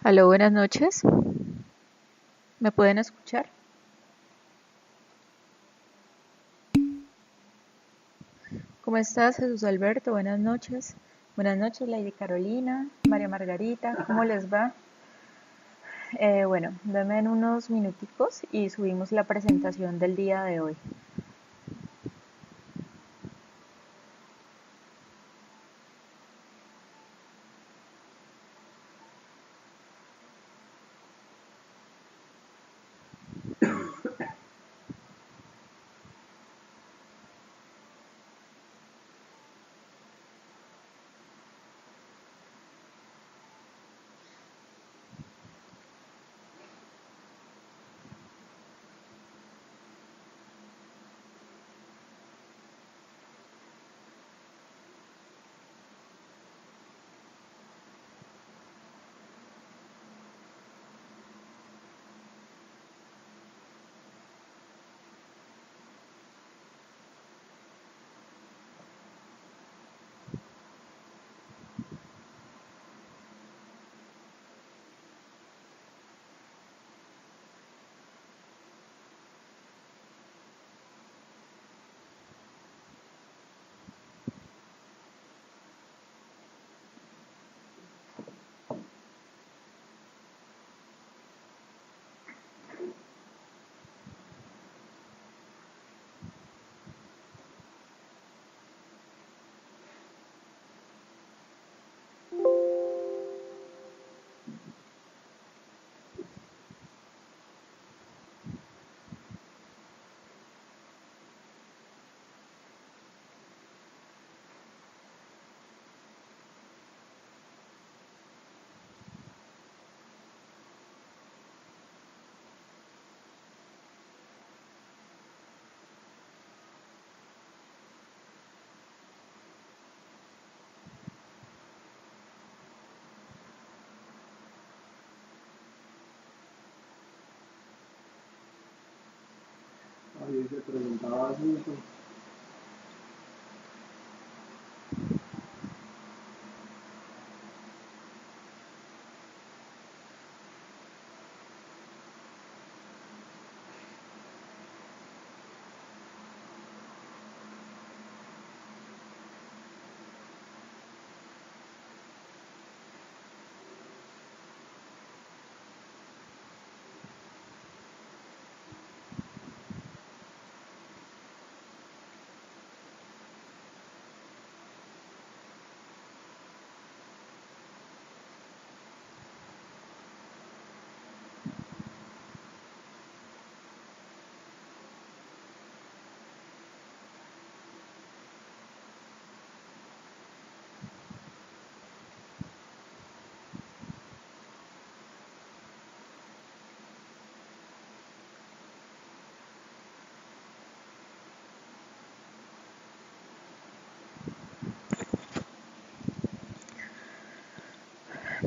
Aló, buenas noches. ¿Me pueden escuchar? ¿Cómo estás, Jesús Alberto? Buenas noches. Buenas noches, Lady Carolina, María Margarita. ¿Cómo les va? Bueno, denme en unos minuticos y subimos la presentación del día de hoy. Ahí se preguntaba así, pues.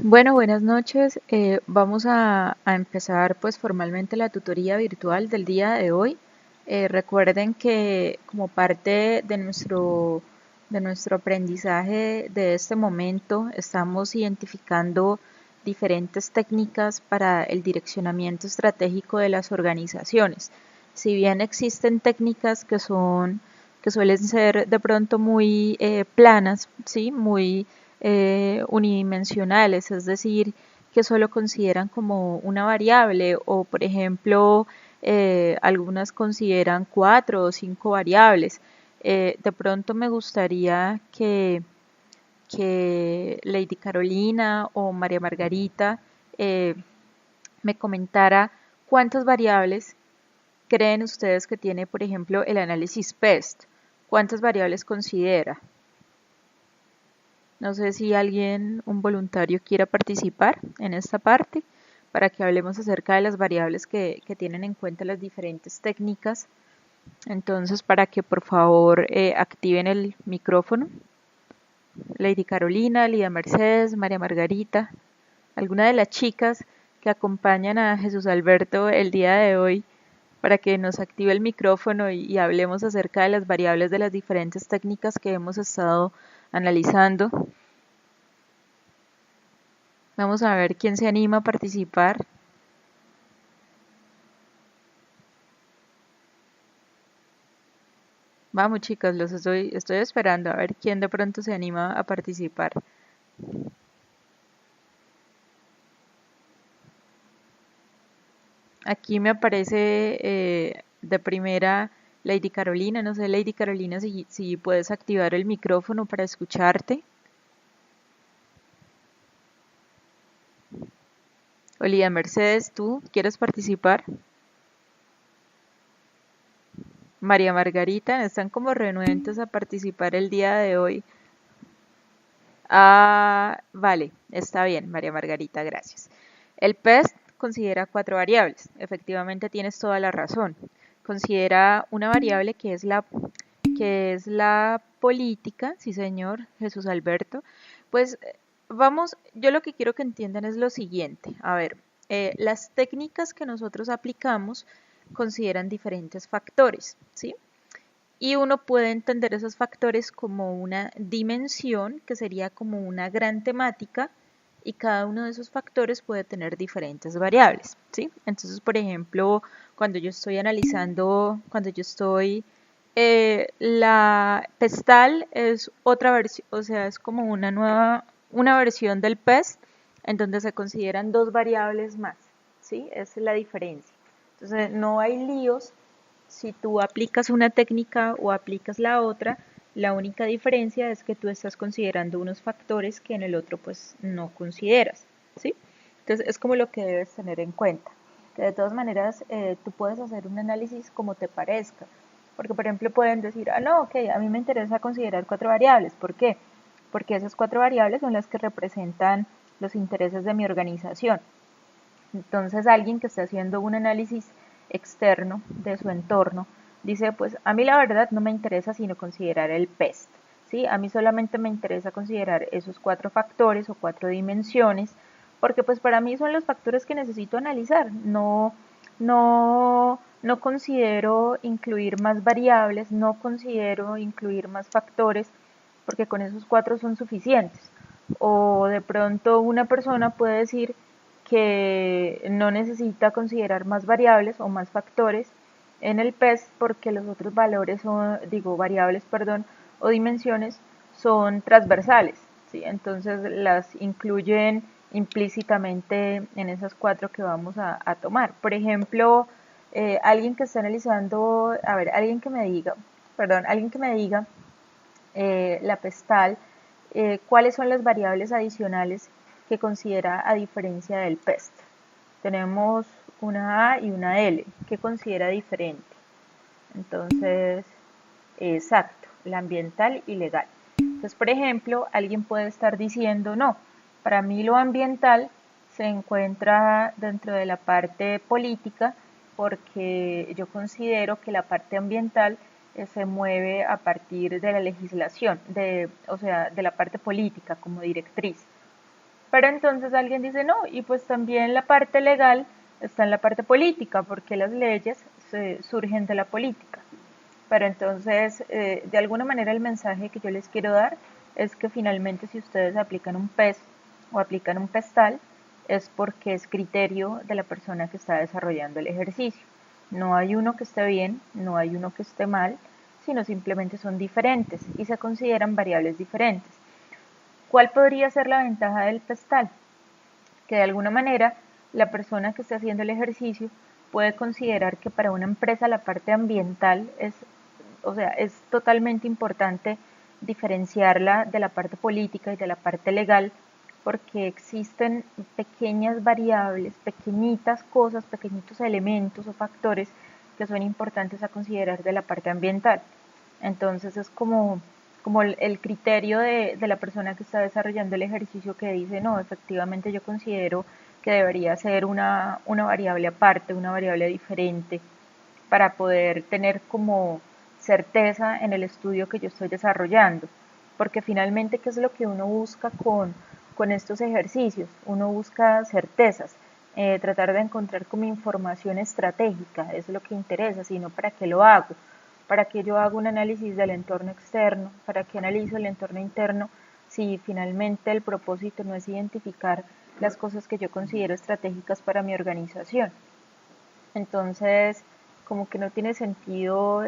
Bueno, buenas noches. Vamos a empezar pues formalmente la tutoría virtual del día de hoy. Recuerden que como parte de nuestro aprendizaje de este momento estamos identificando diferentes técnicas para el direccionamiento estratégico de las organizaciones. Si bien existen técnicas que suelen ser de pronto muy planas, ¿sí? Muy unidimensionales, es decir, que solo consideran como una variable o, por ejemplo, algunas consideran 4 o 5 variables. De pronto me gustaría que Lady Carolina o María Margarita eh, me comentara cuántas variables creen ustedes que tiene, por ejemplo, el análisis PEST. ¿Cuántas variables considera? No sé si alguien, un voluntario, quiera participar en esta parte para que hablemos acerca de las variables que tienen en cuenta las diferentes técnicas. Entonces, para que por favor activen el micrófono. Lady Carolina, Lida Mercedes, María Margarita, alguna de las chicas que acompañan a Jesús Alberto el día de hoy para que nos active el micrófono y hablemos acerca de las variables de las diferentes técnicas que hemos estado analizando. Vamos a ver quién se anima a participar. Vamos, chicas, los estoy esperando a ver quién de pronto se anima a participar. Aquí me aparece de primera Lady Carolina. No sé, Lady Carolina, si puedes activar el micrófono para escucharte. Olivia Mercedes, ¿tú quieres participar? María Margarita, están como renuentes a participar el día de hoy. Ah, vale, está bien, María Margarita, gracias. El PEST considera cuatro variables. Efectivamente tienes toda la razón. Considera una variable que es la política, sí señor, Jesús Alberto. Pues vamos, yo lo que quiero que entiendan es lo siguiente. A ver, las técnicas que nosotros aplicamos consideran diferentes factores, ¿sí? Y uno puede entender esos factores como una dimensión, que sería como una gran temática, y cada uno de esos factores puede tener diferentes variables, ¿sí? Entonces, por ejemplo, cuando yo estoy analizando, cuando yo estoy, la pestal es otra versión, o sea, es como una versión del PEST en donde se consideran dos variables más, ¿sí? Esa es la diferencia. Entonces, no hay líos si tú aplicas una técnica o aplicas la otra, la única diferencia es que tú estás considerando unos factores que en el otro pues no consideras, ¿sí? Entonces es como lo que debes tener en cuenta. Que de todas maneras tú puedes hacer un análisis como te parezca. Porque por ejemplo pueden decir, ah no, ok, a mí me interesa considerar cuatro variables. ¿Por qué? Porque esas cuatro variables son las que representan los intereses de mi organización. Entonces alguien que está haciendo un análisis externo de su entorno dice, pues a mí la verdad no me interesa sino considerar el PEST, ¿sí? A mí solamente me interesa considerar esos cuatro factores o cuatro dimensiones, porque pues para mí son los factores que necesito analizar, no considero incluir más variables, no considero incluir más factores, porque con esos cuatro son suficientes. O de pronto una persona puede decir que no necesita considerar más variables o más factores en el PES porque los otros valores son, digo, variables, perdón, o dimensiones son transversales, ¿sí? Entonces las incluyen implícitamente en esas cuatro que vamos a tomar. Por ejemplo, alguien que está analizando, a ver, alguien que me diga la pestal, cuáles son las variables adicionales que considera a diferencia del PEST. Tenemos una A y una L, que considera diferente. Entonces, exacto, la ambiental y legal. Entonces, por ejemplo, alguien puede estar diciendo, no, para mí lo ambiental se encuentra dentro de la parte política porque yo considero que la parte ambiental se mueve a partir de la legislación, o sea, de la parte política como directriz. Pero entonces alguien dice, no, y pues también la parte legal está en la parte política, porque las leyes surgen de la política. Pero entonces, de alguna manera el mensaje que yo les quiero dar es que finalmente si ustedes aplican un PES o aplican un PESTAL, es porque es criterio de la persona que está desarrollando el ejercicio. No hay uno que esté bien, no hay uno que esté mal, sino simplemente son diferentes y se consideran variables diferentes. ¿Cuál podría ser la ventaja del PESTAL? Que de alguna manera la persona que está haciendo el ejercicio puede considerar que para una empresa la parte ambiental es, o sea, es totalmente importante diferenciarla de la parte política y de la parte legal, porque existen pequeñas variables, pequeñitas cosas, pequeñitos elementos o factores que son importantes a considerar de la parte ambiental. Entonces es como el criterio de la persona que está desarrollando el ejercicio que dice, no, efectivamente yo considero que debería ser una variable aparte, una variable diferente, para poder tener como certeza en el estudio que yo estoy desarrollando. Porque finalmente, ¿qué es lo que uno busca con estos ejercicios? Uno busca certezas, tratar de encontrar como información estratégica, eso es lo que interesa, sino para qué lo hago, para qué yo hago un análisis del entorno externo, para qué analizo el entorno interno, si finalmente el propósito no es identificar las cosas que yo considero estratégicas para mi organización. Entonces, como que no tiene sentido,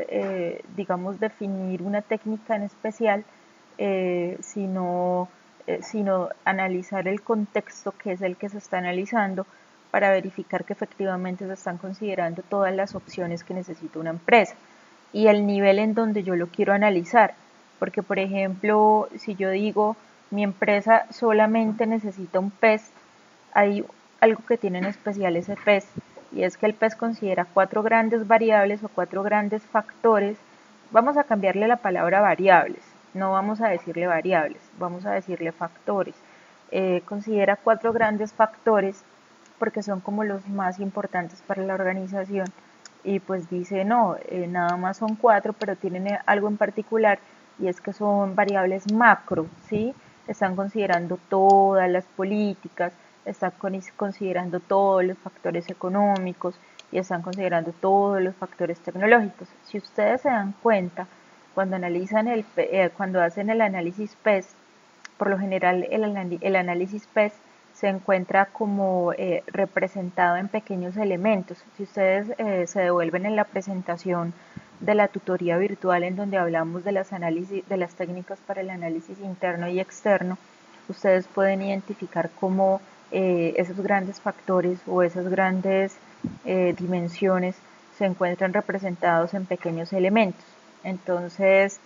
digamos, definir una técnica en especial, sino analizar el contexto que es el que se está analizando para verificar que efectivamente se están considerando todas las opciones que necesita una empresa y el nivel en donde yo lo quiero analizar. Porque, por ejemplo, si yo digo mi empresa solamente necesita un PES, hay algo que tiene en especial ese PES, y es que el PES considera cuatro grandes variables o cuatro grandes factores. Vamos a cambiarle la palabra variables, no vamos a decirle variables, vamos a decirle factores. Considera cuatro grandes factores porque son como los más importantes para la organización y pues dice no, nada más son cuatro, pero tienen algo en particular y es que son variables macro, ¿sí? Están considerando todas las políticas, están considerando todos los factores económicos y están considerando todos los factores tecnológicos. Si ustedes se dan cuenta, cuando analizan cuando hacen el análisis PES, por lo general el análisis PES se encuentra como representado en pequeños elementos. Si ustedes se devuelven en la presentación de la tutoría virtual en donde hablamos de de las técnicas para el análisis interno y externo, ustedes pueden identificar cómo esos grandes factores o esas grandes dimensiones se encuentran representados en pequeños elementos. Entonces,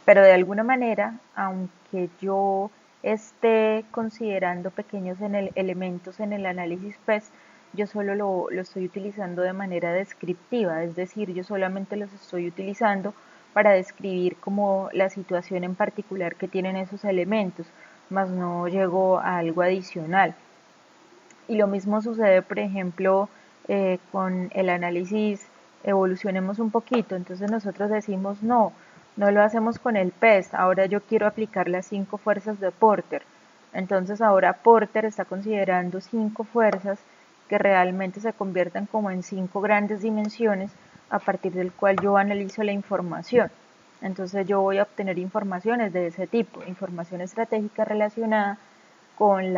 pero de alguna manera, aunque yo esté considerando pequeños elementos en el análisis PES, yo solo lo estoy utilizando de manera descriptiva, es decir, yo solamente los estoy utilizando para describir como la situación en particular que tienen esos elementos, más no llego a algo adicional. Y lo mismo sucede, por ejemplo, con el análisis, evolucionemos un poquito, entonces nosotros decimos no, no lo hacemos con el PES, ahora yo quiero aplicar las cinco fuerzas de Porter. Entonces ahora Porter está considerando cinco fuerzas que realmente se convierten como en cinco grandes dimensiones a partir del cual yo analizo la información. Entonces yo voy a obtener informaciones de ese tipo, información estratégica relacionada con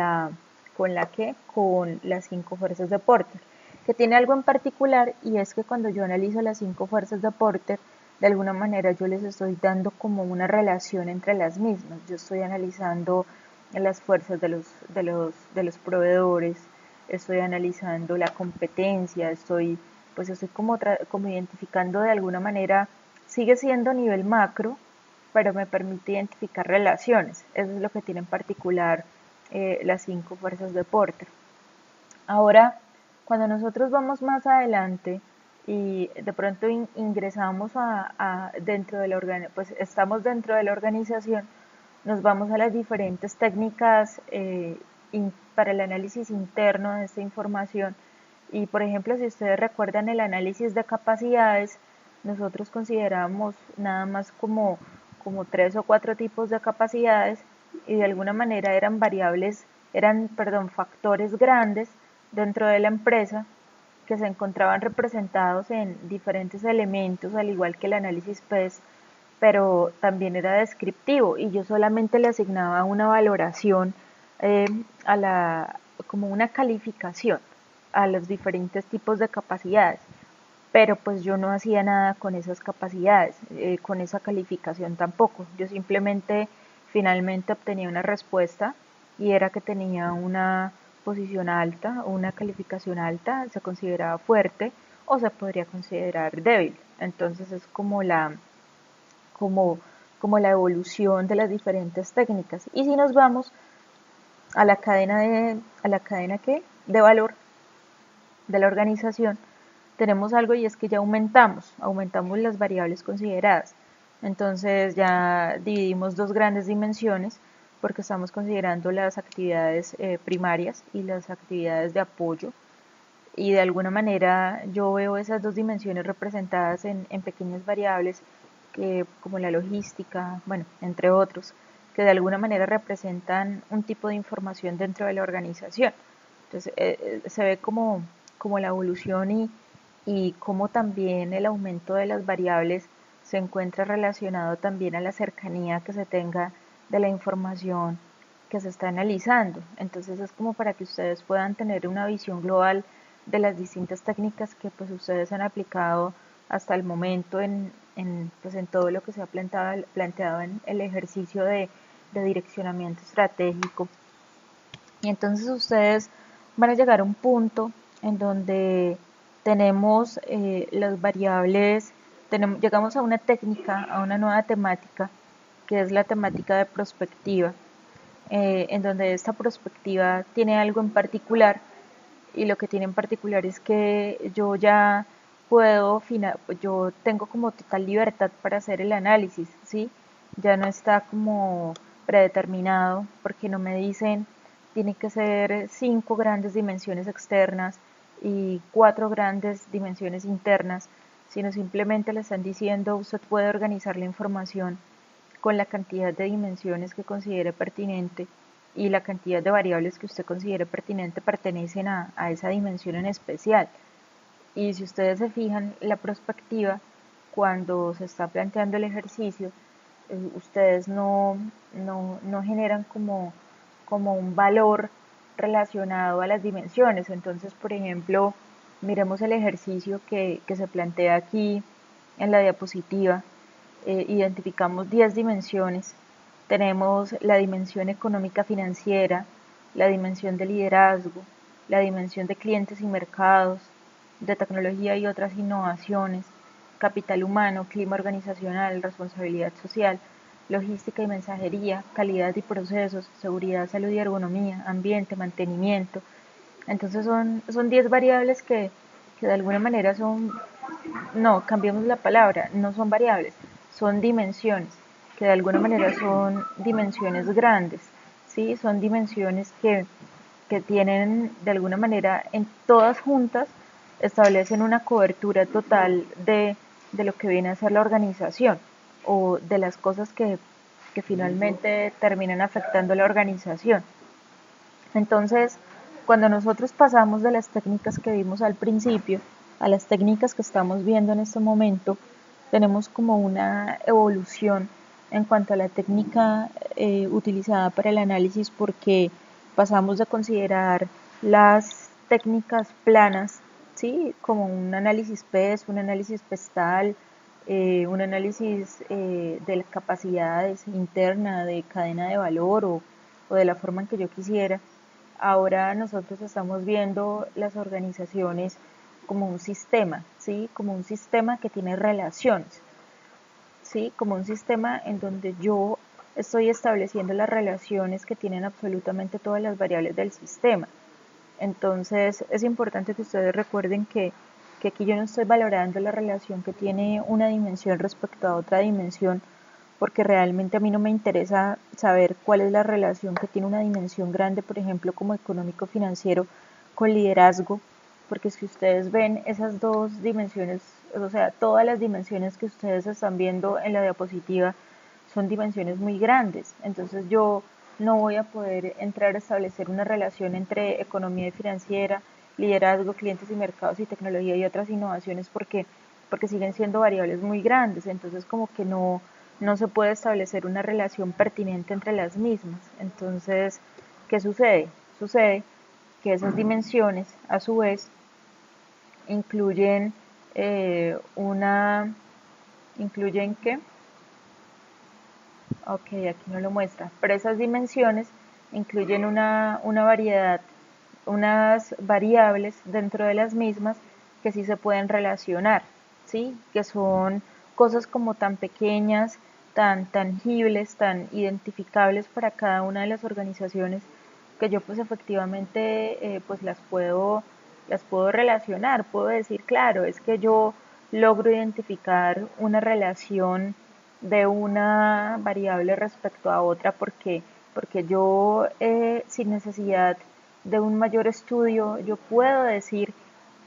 con las cinco fuerzas de Porter, que tiene algo en particular y es que cuando yo analizo las cinco fuerzas de Porter, de alguna manera yo les estoy dando como una relación entre las mismas. Yo estoy analizando las fuerzas de los proveedores, estoy analizando la competencia, estoy como identificando de alguna manera, sigue siendo a nivel macro, pero me permite identificar relaciones. Eso es lo que tiene en particular las cinco fuerzas de Porter. Ahora, cuando nosotros vamos más adelante y de pronto ingresamos dentro de pues estamos dentro de la organización, nos vamos a las diferentes técnicas para el análisis interno de esta información. Y por ejemplo, si ustedes recuerdan el análisis de capacidades, nosotros consideramos nada más como tres o cuatro tipos de capacidades y de alguna manera perdón, factores grandes dentro de la empresa que se encontraban representados en diferentes elementos, al igual que el análisis PES, pero también era descriptivo y yo solamente le asignaba una valoración eh, como una calificación a los diferentes tipos de capacidades, pero pues yo no hacía nada con esas capacidades, con esa calificación tampoco. Yo simplemente finalmente obtenía una respuesta y era que tenía una posición alta o una calificación alta, se consideraba fuerte o se podría considerar débil. Entonces es como, como la evolución de las diferentes técnicas. Y si nos vamos a a la cadena ¿qué? De valor de la organización, tenemos algo y es que ya aumentamos las variables consideradas. Entonces ya dividimos dos grandes dimensiones porque estamos considerando las actividades primarias y las actividades de apoyo y de alguna manera yo veo esas dos dimensiones representadas en pequeñas variables como la logística, bueno, entre otros, que de alguna manera representan un tipo de información dentro de la organización. Entonces se ve como la evolución y cómo también el aumento de las variables se encuentra relacionado también a la cercanía que se tenga de la información que se está analizando. Entonces es como para que ustedes puedan tener una visión global de las distintas técnicas que pues ustedes han aplicado hasta el momento pues, en todo lo que se ha planteado en el ejercicio de direccionamiento estratégico. Y entonces ustedes van a llegar a un punto en donde tenemos las variables, llegamos a una técnica, a una nueva temática, que es la temática de prospectiva, en donde esta prospectiva tiene algo en particular, y lo que tiene en particular es que yo ya yo tengo como total libertad para hacer el análisis, ¿sí? Ya no está como predeterminado, porque no me dicen tiene que ser 5 grandes dimensiones externas y 4 grandes dimensiones internas, sino simplemente le están diciendo usted puede organizar la información con la cantidad de dimensiones que considere pertinente, y la cantidad de variables que usted considere pertinente pertenecen a esa dimensión en especial. Y si ustedes se fijan, la perspectiva, cuando se está planteando el ejercicio, ustedes no generan como un valor relacionado a las dimensiones. Entonces, por ejemplo, miremos el ejercicio que se plantea aquí en la diapositiva. Identificamos 10 dimensiones. Tenemos la dimensión económica financiera, la dimensión de liderazgo, la dimensión de clientes y mercados, de tecnología y otras innovaciones, capital humano, clima organizacional, responsabilidad social, logística y mensajería, calidad y procesos, seguridad, salud y ergonomía, ambiente, mantenimiento. Entonces son 10 variables que de alguna manera no, cambiemos la palabra, no son variables, son dimensiones, que de alguna manera son dimensiones grandes, ¿sí? Son dimensiones que tienen de alguna manera en todas juntas establecen una cobertura total de lo que viene a ser la organización o de las cosas que finalmente terminan afectando la organización. Entonces, cuando nosotros pasamos de las técnicas que vimos al principio a las técnicas que estamos viendo en este momento, tenemos como una evolución en cuanto a la técnica utilizada para el análisis, porque pasamos de considerar las técnicas planas, ¿sí? Como un análisis PES, un análisis PESTAL, un análisis de capacidades interna, de cadena de valor o de la forma en que yo quisiera. Ahora nosotros estamos viendo las organizaciones como un sistema, ¿sí? Como un sistema que tiene relaciones, ¿sí? Como un sistema en donde yo estoy estableciendo las relaciones que tienen absolutamente todas las variables del sistema. Entonces es importante que ustedes recuerden que aquí yo no estoy valorando la relación que tiene una dimensión respecto a otra dimensión, porque realmente a mí no me interesa saber cuál es la relación que tiene una dimensión grande, por ejemplo, como económico-financiero, con liderazgo, porque si ustedes ven esas dos dimensiones, o sea, todas las dimensiones que ustedes están viendo en la diapositiva son dimensiones muy grandes. Entonces yo no voy a poder entrar a establecer una relación entre economía y financiera, liderazgo, clientes y mercados y tecnología y otras innovaciones, porque siguen siendo variables muy grandes. Entonces como que no se puede establecer una relación pertinente entre las mismas. Entonces, ¿qué sucede? Sucede que esas dimensiones, a su vez, incluyen ¿incluyen qué? Ok, aquí no lo muestra, pero esas dimensiones incluyen una variedad, unas variables dentro de las mismas que sí se pueden relacionar, ¿sí? Que son cosas como tan pequeñas, tan tangibles, tan identificables para cada una de las organizaciones, que yo pues efectivamente pues las puedo relacionar, puedo decir, claro, es que yo logro identificar una relación de una variable respecto a otra, porque yo sin necesidad de un mayor estudio yo puedo decir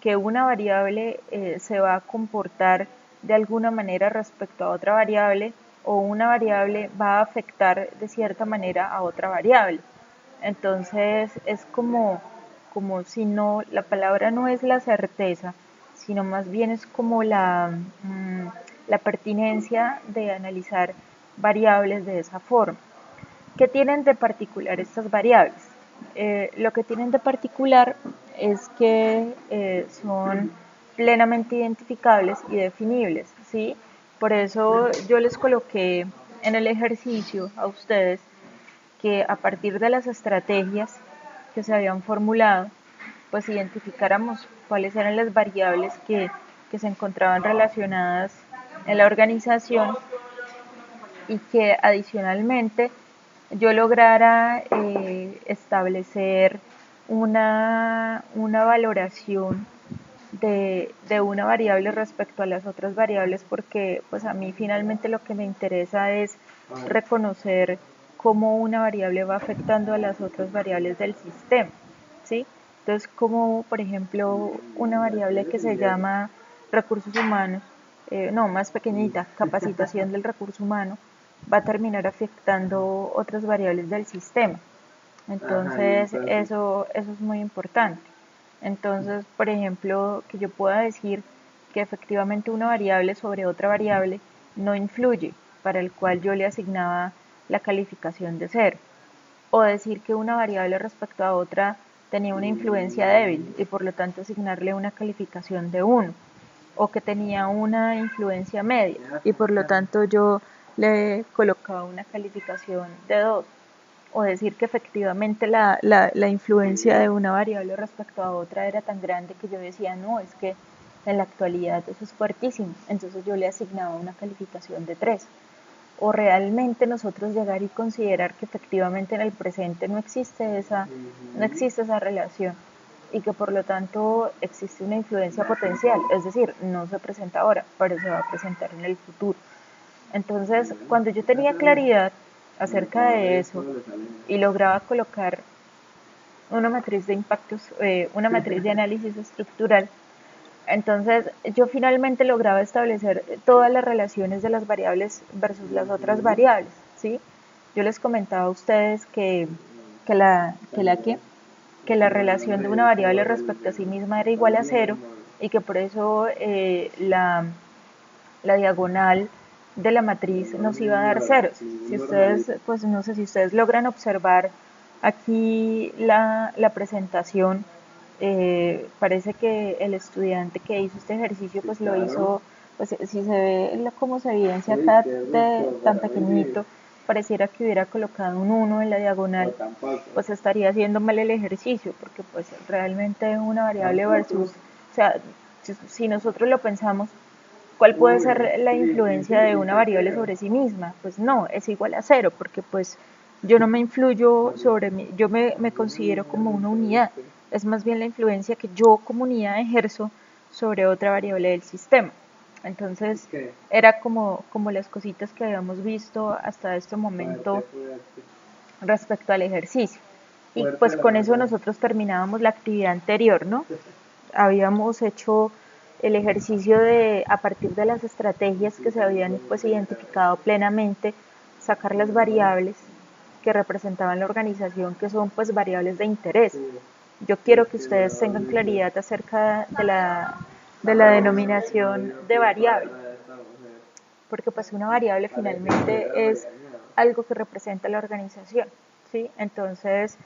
que una variable se va a comportar de alguna manera respecto a otra variable, o una variable va a afectar de cierta manera a otra variable. Entonces es como si no, la palabra no es la certeza, sino más bien es como la pertinencia de analizar variables de esa forma. ¿qué tienen de particular estas variables? Lo que tienen de particular es que son plenamente identificables y definibles, ¿sí? Por eso yo les coloqué en el ejercicio a ustedes que a partir de las estrategias que se habían formulado, pues identificáramos cuáles eran las variables que se encontraban relacionadas en la organización y que adicionalmente yo lograra establecer una valoración de una variable respecto a las otras variables, porque pues a mí finalmente lo que me interesa es reconocer cómo una variable va afectando a las otras variables del sistema, ¿sí? Entonces, como por ejemplo una variable que se llama recursos humanos, no, más pequeñita, capacitación del recurso humano, va a terminar afectando otras variables del sistema. Entonces, eso es muy importante. Entonces, por ejemplo, que yo pueda decir que efectivamente una variable sobre otra variable no influye, para el cual yo le asignaba la calificación de 0. O decir que una variable respecto a otra tenía una influencia débil y por lo tanto asignarle una calificación de 1. O que tenía una influencia media y por lo tanto yo le colocaba una calificación de 2. O decir que efectivamente la influencia de una variable respecto a otra era tan grande que yo decía, no, es que en la actualidad eso es fuertísimo, entonces yo le asignaba una calificación de 3. O realmente nosotros llegar y considerar que efectivamente en el presente no existe esa relación y que por lo tanto existe una influencia potencial, es decir, no se presenta ahora, pero se va a presentar en el futuro. Entonces, cuando yo tenía claridad acerca de eso y lograba colocar una matriz de impactos, una matriz de análisis estructural, entonces yo finalmente lograba establecer todas las relaciones de las variables versus las otras variables, ¿sí? Yo les comentaba a ustedes que la relación de una variable respecto a sí misma era igual a 0 y que por eso la diagonal de la matriz nos iba a dar ceros. Si ustedes, pues no sé si ustedes logran observar aquí la presentación, parece que el estudiante que hizo este ejercicio pues lo hizo, pues si se ve como se evidencia acá de tan pequeñito, pareciera que hubiera colocado un 1 en la diagonal, pues estaría haciendo mal el ejercicio, porque pues realmente una variable versus, o sea, si nosotros lo pensamos, ¿cuál puede ser la influencia de una variable sobre sí misma? Pues no, es igual a 0, porque pues yo no me influyo sobre mí, yo me considero como una unidad. Es más bien la influencia que yo como unidad ejerzo sobre otra variable del sistema. Entonces, era como las cositas que habíamos visto hasta este momento respecto al ejercicio. Y pues con eso nosotros terminábamos la actividad anterior, ¿no? Habíamos hecho el ejercicio de, a partir de las estrategias que se habían pues identificado plenamente, sacar las variables que representaban la organización, que son pues variables de interés. Yo quiero que ustedes tengan claridad acerca de la denominación de variable, porque pues una variable finalmente es algo que representa la organización, ¿sí? Entonces,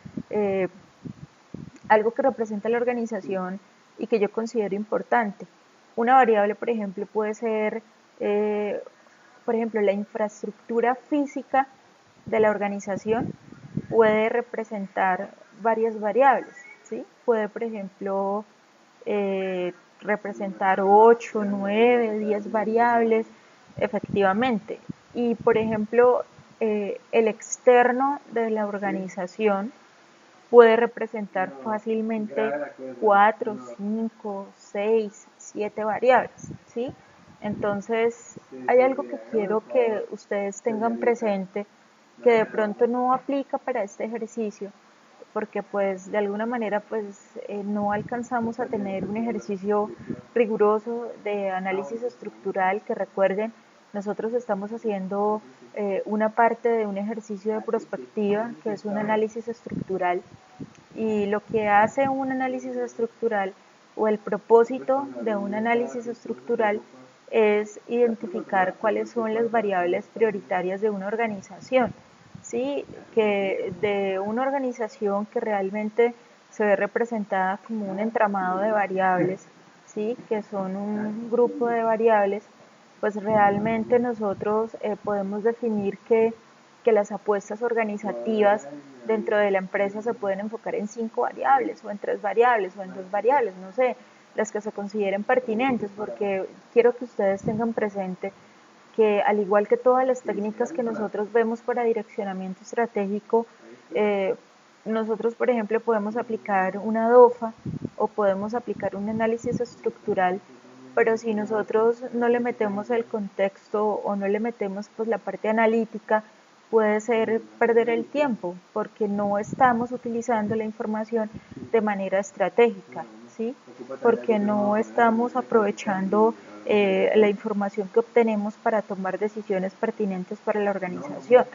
algo que representa la organización y que yo considero importante. Una variable, por ejemplo, puede ser, por ejemplo, la infraestructura física de la organización puede representar varias variables, ¿sí? Puede, por ejemplo, representar 8, 9, 10 variables, efectivamente. Y, por ejemplo, el externo de la organización puede representar fácilmente 4, 5, 6, 7 variables, ¿sí? Entonces, hay algo que quiero que ustedes tengan presente que de pronto no aplica para este ejercicio, porque pues de alguna manera pues no alcanzamos a tener un ejercicio riguroso de análisis estructural, que recuerden, nosotros estamos haciendo una parte de un ejercicio de prospectiva, que es un análisis estructural, y lo que hace un análisis estructural o el propósito de un análisis estructural es identificar cuáles son las variables prioritarias de una organización, ¿sí? ¿sí? Que de una organización que realmente se ve representada como un entramado de variables, ¿sí? Que son un grupo de variables, pues realmente nosotros podemos definir que las apuestas organizativas dentro de la empresa se pueden enfocar en 5 variables o en 3 variables o en 2 variables, no sé, las que se consideren pertinentes, porque quiero que ustedes tengan presente que al igual que todas las técnicas que nosotros vemos para direccionamiento estratégico, eh, nosotros, por ejemplo, podemos aplicar una DOFA o podemos aplicar un análisis estructural, pero si nosotros no le metemos el contexto o no le metemos pues la parte analítica, puede ser perder el tiempo porque no estamos utilizando la información de manera estratégica, ¿sí? Porque no estamos aprovechando la información que obtenemos para tomar decisiones pertinentes para la organización.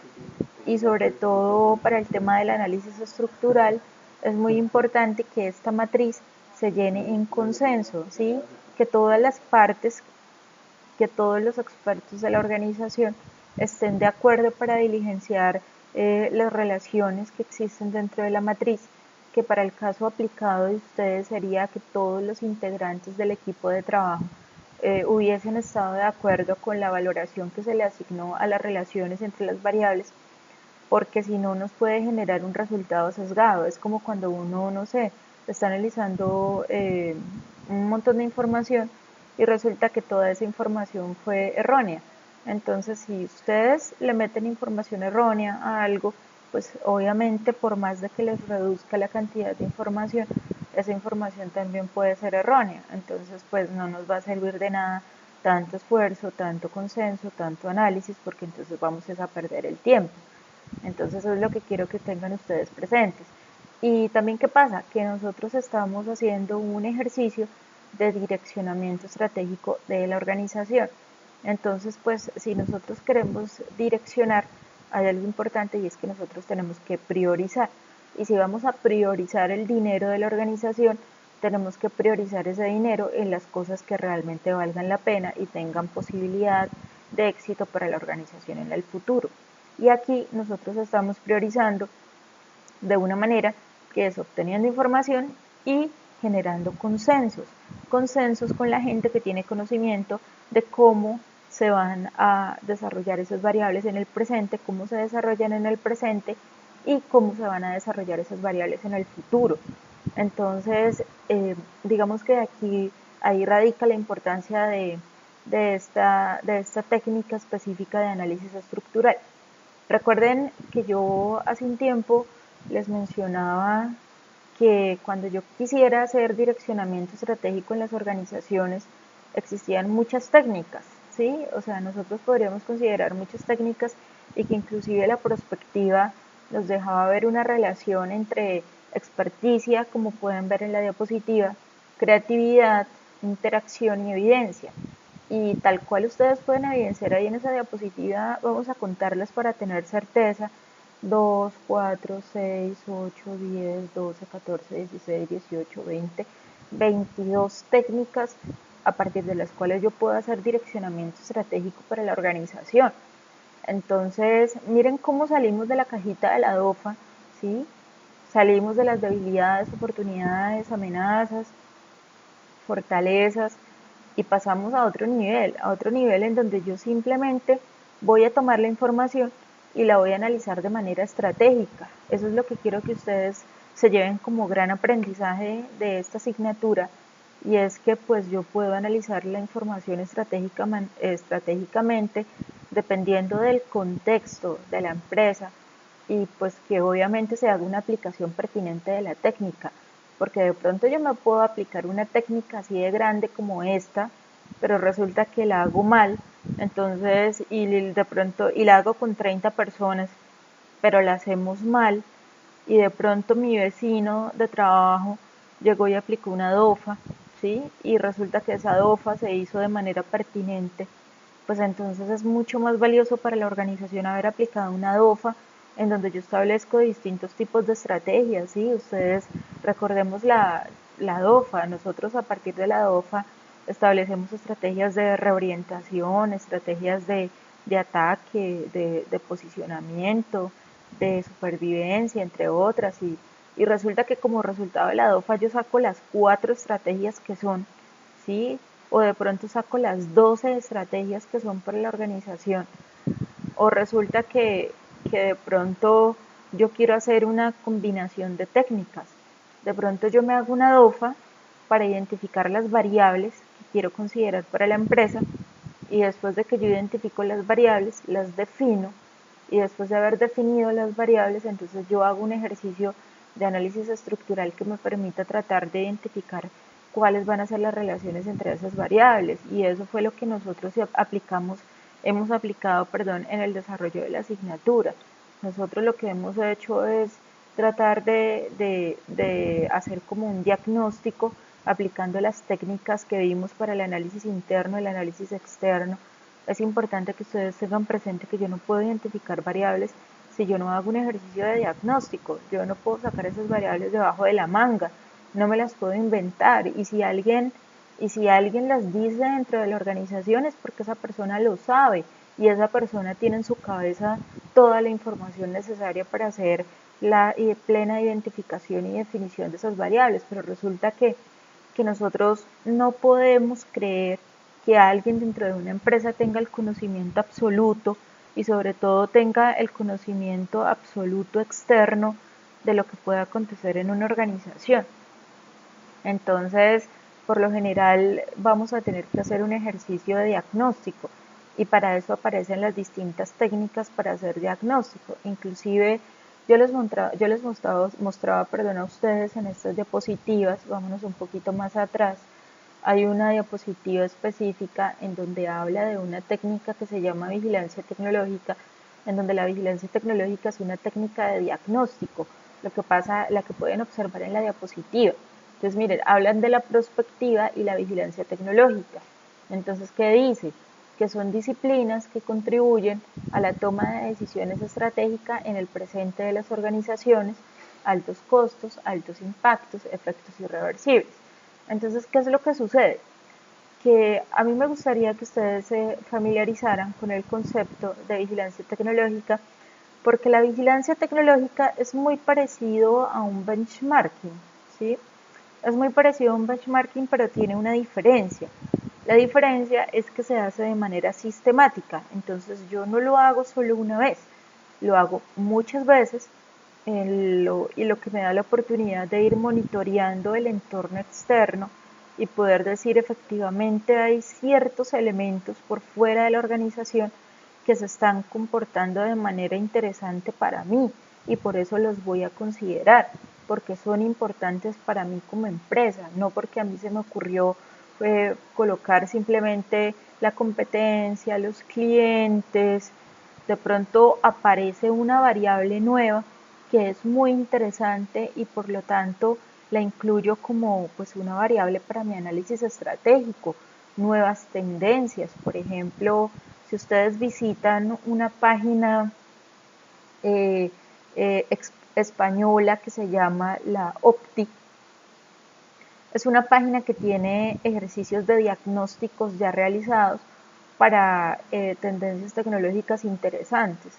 Y sobre todo para el tema del análisis estructural, es muy importante que esta matriz se llene en consenso, ¿sí? Que todas las partes, que todos los expertos de la organización estén de acuerdo para diligenciar las relaciones que existen dentro de la matriz, que para el caso aplicado de ustedes sería que todos los integrantes del equipo de trabajo hubiesen estado de acuerdo con la valoración que se le asignó a las relaciones entre las variables, porque si no nos puede generar un resultado sesgado. Es como cuando uno, no sé, está analizando un montón de información y resulta que toda esa información fue errónea. Entonces, si ustedes le meten información errónea a algo, pues obviamente por más de que les reduzca la cantidad de información, esa información también puede ser errónea. Entonces, pues no nos va a servir de nada tanto esfuerzo, tanto consenso, tanto análisis, porque entonces vamos a perder el tiempo. Entonces eso es lo que quiero que tengan ustedes presentes. Y también, ¿qué pasa? Que nosotros estamos haciendo un ejercicio de direccionamiento estratégico de la organización. Entonces, pues si nosotros queremos direccionar, hay algo importante y es que nosotros tenemos que priorizar. Y si vamos a priorizar el dinero de la organización, tenemos que priorizar ese dinero en las cosas que realmente valgan la pena y tengan posibilidad de éxito para la organización en el futuro. Y aquí nosotros estamos priorizando de una manera que es obteniendo información y generando consensos, consensos con la gente que tiene conocimiento de cómo se van a desarrollar esas variables en el presente, cómo se desarrollan en el presente y cómo se van a desarrollar esas variables en el futuro. Entonces, digamos que aquí ahí radica la importancia de esta técnica específica de análisis estructural. Recuerden que yo hace un tiempo les mencionaba que cuando yo quisiera hacer direccionamiento estratégico en las organizaciones, existían muchas técnicas, ¿sí? O sea, nosotros podríamos considerar muchas técnicas y que inclusive la prospectiva nos dejaba ver una relación entre experticia, como pueden ver en la diapositiva, creatividad, interacción y evidencia. Y tal cual ustedes pueden evidenciar ahí en esa diapositiva, vamos a contarlas para tener certeza: 2, 4, 6, 8, 10, 12, 14, 16, 18, 20, 22 técnicas a partir de las cuales yo puedo hacer direccionamiento estratégico para la organización. Entonces, miren cómo salimos de la cajita de la DOFA, ¿sí? Salimos de las debilidades, oportunidades, amenazas, fortalezas, y pasamos a otro nivel en donde yo simplemente voy a tomar la información y la voy a analizar de manera estratégica. Eso es lo que quiero que ustedes se lleven como gran aprendizaje de esta asignatura, y es que pues yo puedo analizar la información estratégicamente dependiendo del contexto de la empresa, y pues que obviamente se haga una aplicación pertinente de la técnica, porque de pronto yo me puedo aplicar una técnica así de grande como esta, pero resulta que la hago mal, entonces, y de pronto, y la hago con 30 personas, pero la hacemos mal, y de pronto mi vecino de trabajo llegó y aplicó una DOFA, ¿sí? Y resulta que esa DOFA se hizo de manera pertinente, pues entonces es mucho más valioso para la organización haber aplicado una DOFA en donde yo establezco distintos tipos de estrategias, ¿sí? Ustedes recordemos la DOFA, nosotros a partir de la DOFA establecemos estrategias de reorientación, estrategias de ataque, de posicionamiento, de supervivencia, entre otras, y resulta que como resultado de la DOFA yo saco las 4 estrategias que son, ¿sí? O de pronto saco las 12 estrategias que son para la organización, o resulta que de pronto yo quiero hacer una combinación de técnicas. De pronto yo me hago una DOFA para identificar las variables que quiero considerar para la empresa y después de que yo identifico las variables, las defino y después de haber definido las variables, entonces yo hago un ejercicio de análisis estructural que me permita tratar de identificar cuáles van a ser las relaciones entre esas variables y eso fue lo que nosotros hemos aplicado, perdón, en el desarrollo de la asignatura. Nosotros lo que hemos hecho es tratar de hacer como un diagnóstico aplicando las técnicas que vimos para el análisis interno, el análisis externo. Es importante que ustedes tengan presente que yo no puedo identificar variables si yo no hago un ejercicio de diagnóstico. Yo no puedo sacar esas variables debajo de la manga, no me las puedo inventar. Y si alguien las dice dentro de la organización es porque esa persona lo sabe y esa persona tiene en su cabeza toda la información necesaria para hacer la plena identificación y definición de esas variables, pero resulta que nosotros no podemos creer que alguien dentro de una empresa tenga el conocimiento absoluto y sobre todo tenga el conocimiento absoluto externo de lo que pueda acontecer en una organización. Entonces, por lo general vamos a tener que hacer un ejercicio de diagnóstico y para eso aparecen las distintas técnicas para hacer diagnóstico. Inclusive yo les mostraba a ustedes en estas diapositivas, vámonos un poquito más atrás, hay una diapositiva específica en donde habla de una técnica que se llama vigilancia tecnológica, en donde la vigilancia tecnológica es una técnica de diagnóstico, lo que pasa, la que pueden observar en la diapositiva. Entonces, miren, hablan de la prospectiva y la vigilancia tecnológica. Entonces, ¿qué dice? Que son disciplinas que contribuyen a la toma de decisiones estratégicas en el presente de las organizaciones, altos costos, altos impactos, efectos irreversibles. Entonces, ¿qué es lo que sucede? Que a mí me gustaría que ustedes se familiarizaran con el concepto de vigilancia tecnológica, porque la vigilancia tecnológica es muy parecido a un benchmarking, ¿sí? Es muy parecido a un benchmarking, pero tiene una diferencia. La diferencia es que se hace de manera sistemática, entonces yo no lo hago solo una vez, lo hago muchas veces y lo que me da la oportunidad de ir monitoreando el entorno externo y poder decir efectivamente hay ciertos elementos por fuera de la organización que se están comportando de manera interesante para mí y por eso los voy a considerar, porque son importantes para mí como empresa, no porque a mí se me ocurrió colocar simplemente la competencia, los clientes, de pronto aparece una variable nueva que es muy interesante y por lo tanto la incluyo como pues una variable para mi análisis estratégico, nuevas tendencias. Por ejemplo, si ustedes visitan una página eh, española que se llama la Opti, es una página que tiene ejercicios de diagnósticos ya realizados para tendencias tecnológicas interesantes.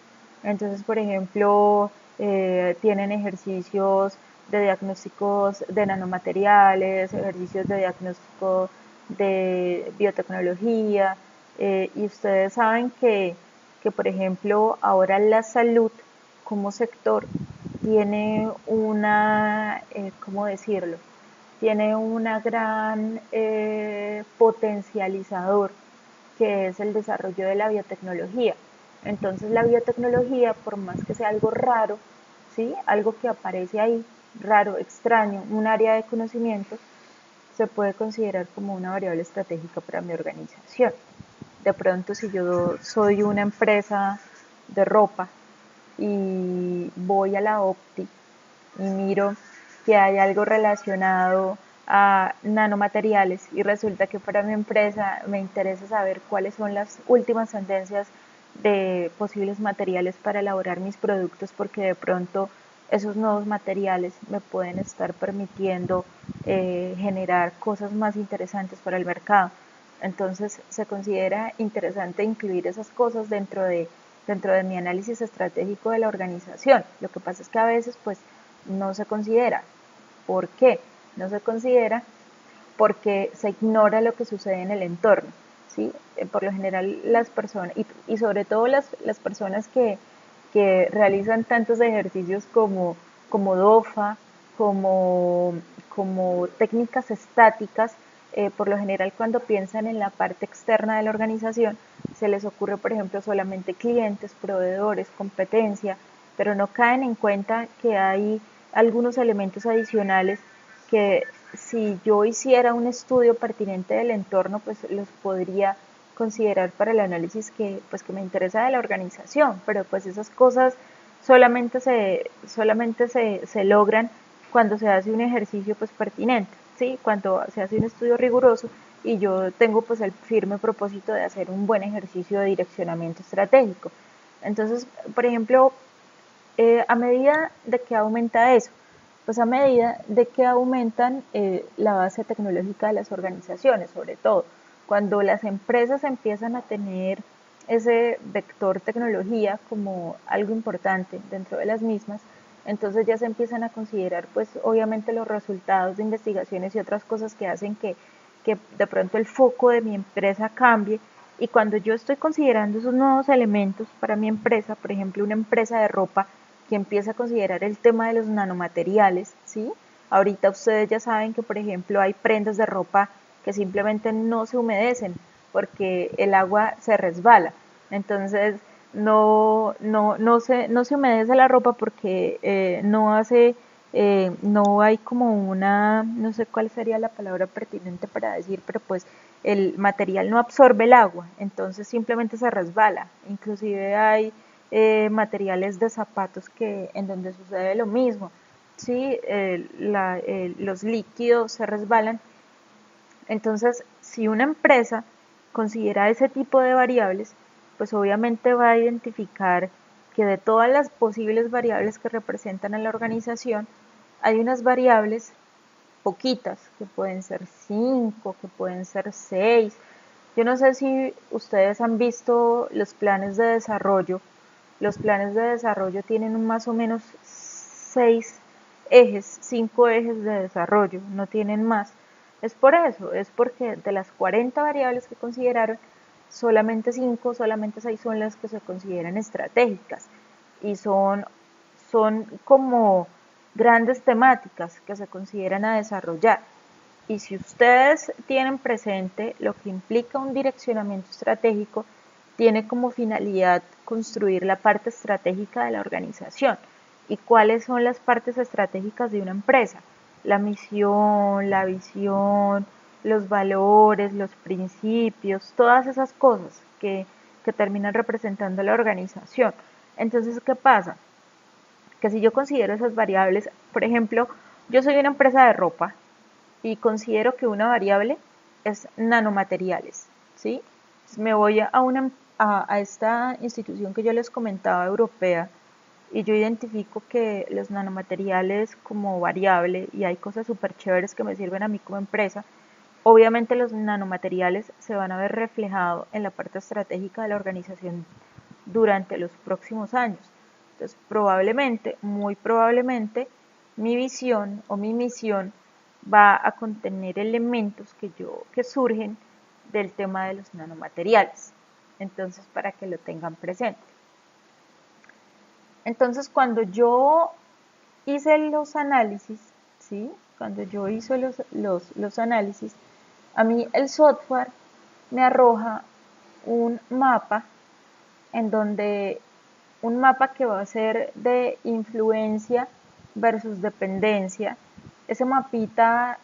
Entonces, por ejemplo, tienen ejercicios de diagnósticos de nanomateriales, ejercicios de diagnóstico de biotecnología, y ustedes saben que, por ejemplo, ahora la salud como sector tiene una, ¿cómo decirlo? Tiene una gran potencializador que es el desarrollo de la biotecnología. Entonces la biotecnología, por más que sea algo raro, ¿sí? Algo que aparece ahí, raro, extraño, un área de conocimiento, se puede considerar como una variable estratégica para mi organización. De pronto, si yo soy una empresa de ropa y voy a la Opti y miro que hay algo relacionado a nanomateriales y resulta que para mi empresa me interesa saber cuáles son las últimas tendencias de posibles materiales para elaborar mis productos porque de pronto esos nuevos materiales me pueden estar permitiendo generar cosas más interesantes para el mercado. Entonces se considera interesante incluir esas cosas dentro dentro de mi análisis estratégico de la organización. Lo que pasa es que a veces pues no se considera. ¿Por qué? No se considera porque se ignora lo que sucede en el entorno. ¿Sí? Por lo general las personas, y sobre todo las personas que realizan tantos ejercicios como DOFA, como, como técnicas estáticas, por lo general cuando piensan en la parte externa de la organización, se les ocurre, por ejemplo, solamente clientes, proveedores, competencia, pero no caen en cuenta que hay algunos elementos adicionales que si yo hiciera un estudio pertinente del entorno, pues los podría considerar para el análisis que me interesa de la organización, pero pues esas cosas solamente se logran cuando se hace un ejercicio pues pertinente, ¿sí? Cuando se hace un estudio riguroso y yo tengo pues el firme propósito de hacer un buen ejercicio de direccionamiento estratégico. Entonces, por ejemplo, a medida de que aumenta eso, pues a medida de que aumentan la base tecnológica de las organizaciones, sobre todo cuando las empresas empiezan a tener ese vector tecnología como algo importante dentro de las mismas, entonces ya se empiezan a considerar pues obviamente los resultados de investigaciones y otras cosas que hacen que de pronto el foco de mi empresa cambie, y cuando yo estoy considerando esos nuevos elementos para mi empresa, por ejemplo una empresa de ropa que empieza a considerar el tema de los nanomateriales, ¿sí? Ahorita ustedes ya saben que, por ejemplo, hay prendas de ropa que simplemente no se humedecen porque el agua se resbala. Entonces, no se humedece la ropa porque no hay como una, no sé cuál sería la palabra pertinente para decir, pero pues el material no absorbe el agua, entonces simplemente se resbala. Inclusive hay materiales de zapatos en donde sucede lo mismo. ¿Sí? Los líquidos se resbalan. Entonces, si una empresa considera ese tipo de variables, pues obviamente va a identificar que de todas las posibles variables que representan a la organización, hay unas variables poquitas, que pueden ser 5, que pueden ser 6. Yo no sé si ustedes han visto los planes de desarrollo. Los planes de desarrollo tienen más o menos 6 ejes, 5 ejes de desarrollo, no tienen más. Es por eso, es porque de las 40 variables que consideraron, solamente 5, solamente 6 son las que se consideran estratégicas y son como grandes temáticas que se consideran a desarrollar. Y si ustedes tienen presente lo que implica un direccionamiento estratégico, tiene como finalidad construir la parte estratégica de la organización. ¿Y cuáles son las partes estratégicas de una empresa? La misión, la visión, los valores, los principios, todas esas cosas que terminan representando la organización. Entonces, ¿qué pasa? Que si yo considero esas variables, por ejemplo, yo soy una empresa de ropa y considero que una variable es nanomateriales, ¿sí? Me voy a esta institución que yo les comentaba, europea, y yo identifico que los nanomateriales como variable, y hay cosas súper chéveres que me sirven a mí como empresa. Obviamente los nanomateriales se van a ver reflejados en la parte estratégica de la organización durante los próximos años. Entonces, probablemente, muy probablemente, mi visión o mi misión va a contener elementos que surgen del tema de los nanomateriales. Entonces, para que lo tengan presente. Entonces, cuando yo hice los análisis, ¿sí? Cuando yo hice los análisis, a mí el software me arroja un mapa un mapa que va a ser de influencia versus dependencia. Ese mapita,